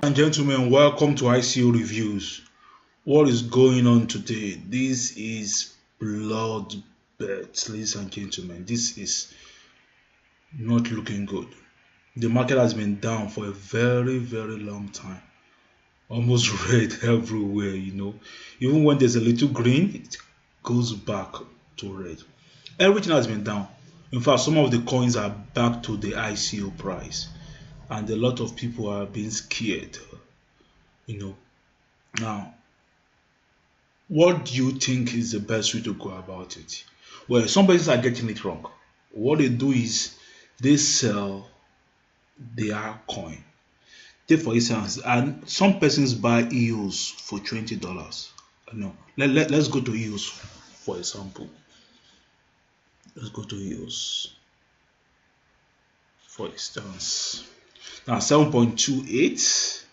And gentlemen, welcome to ICO Reviews. What is going on today? This is bloodbath, ladies and gentlemen. This is not looking good. The market has been down for a very, very long time. Almost red everywhere. Even when there's a little green, it goes back to red. Everything has been down. In fact, some of the coins are back to the ICO price, and a lot of people are being scared. You know, now what do you think is the best way to go about it? Well, some persons are getting it wrong. What they do is they sell their coin. Take for instance, and some persons buy EOS for $20. No, let's go to EOS for example. Let's go to EOS for instance. Now 7.28.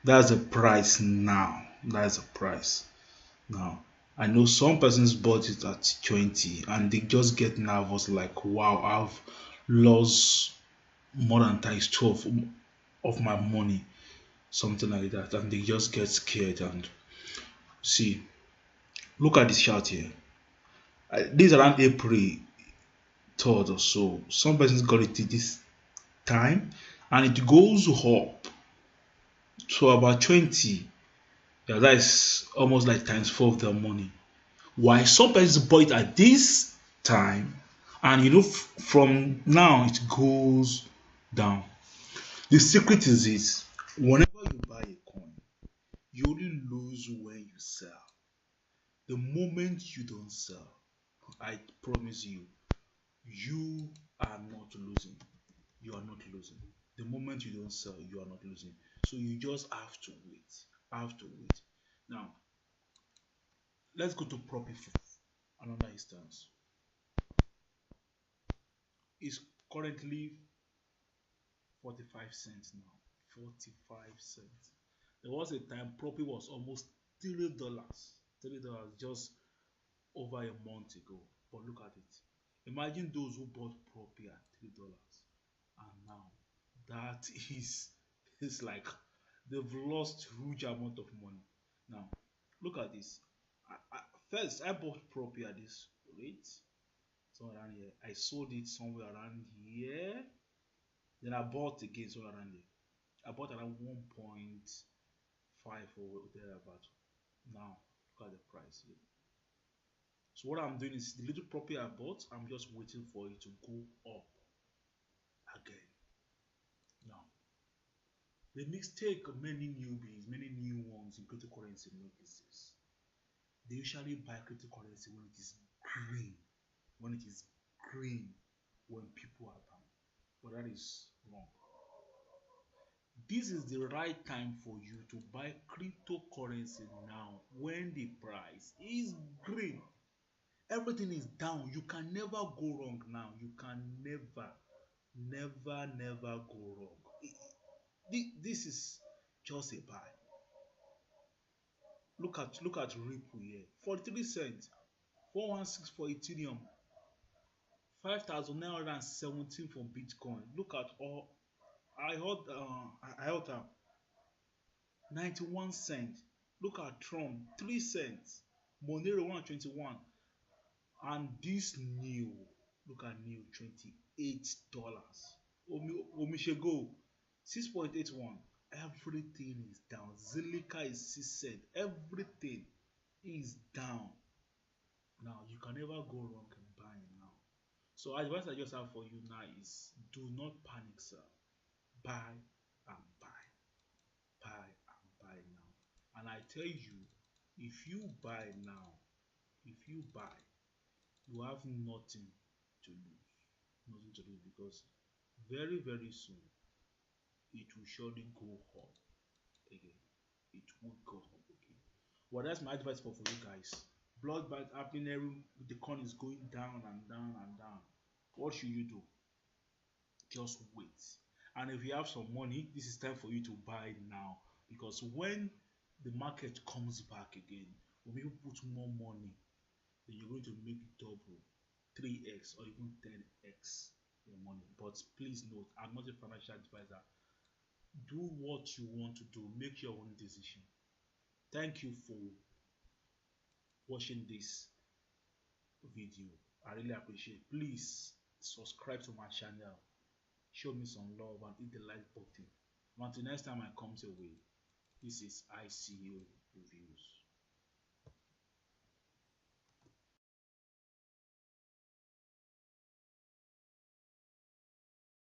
That's the price now. That's the price. Now, I know some persons bought it at 20 and they just get nervous like, wow, I've lost more than times 12 of my money, something like that. And they just get scared. And see, look at this chart here. This is around April 3rd or so. Some persons got it this time and it goes up to about 20. Yeah, that is almost like times 4 of their money. Why some persons bought it at this time, and from now it goes down. The secret is this: whenever you buy a coin, you only lose when you sell. The moment you don't sell, I promise you, you are not losing. You are not losing. The moment you don't sell, you are not losing. So you just have to wait. Have to wait. Now, let's go to profit for another instance. It's currently 45 cents now. 45 cents. There was a time property was almost $3. $3 just over a month ago. But look at it. Imagine those who bought property at $3. And now that is like they've lost huge amount of money. Now look at this. First I bought property at this rate. Somewhere around here. I sold it somewhere around here. Then I bought again somewhere around there. I bought around 1.5 or thereabout. Now look at the price here. So what I'm doing is the little property I bought, I'm just waiting for it to go up again. Now the mistake many newbies, many new ones in cryptocurrency make is this. They usually buy cryptocurrency when it is green. When it is green, when people are buying. But that is wrong. This is the right time for you to buy cryptocurrency now when the price is green. Everything is down. You can never go wrong now. You can never go wrong. This is just a buy. Look at Ripple here. 43 cents. 416 for Ethereum. 5,917 for Bitcoin. Look at all. I heard 91 cents. Look at Trump, 3 cents. Monero 121. And this new, look at new, $28. Omishego 6.81. Everything is down. Zilliqa is 6 cents. Everything is down. Now you can never go wrong in buying now. So advice I just have for you now is do not panic, sir. Buy and buy. Buy and buy now. And I tell you, if you buy now, if you buy, you have nothing to lose. Nothing to lose because very, very soon it will surely go up again. It will go up again. Well, that's my advice for you guys. Bloodbath happening every the coin is going down and down and down. What should you do? Just wait. And if you have some money, this is time for you to buy now because when the market comes back again, when people put more money, then you're going to make double, 3x, or even 10x your money. But please note, I'm not a financial advisor. Do what you want to do, make your own decision. Thank you for watching this video. I really appreciate. Please subscribe to my channel, show me some love, and hit the like button. Until next time I come your way, this is ICO Reviews.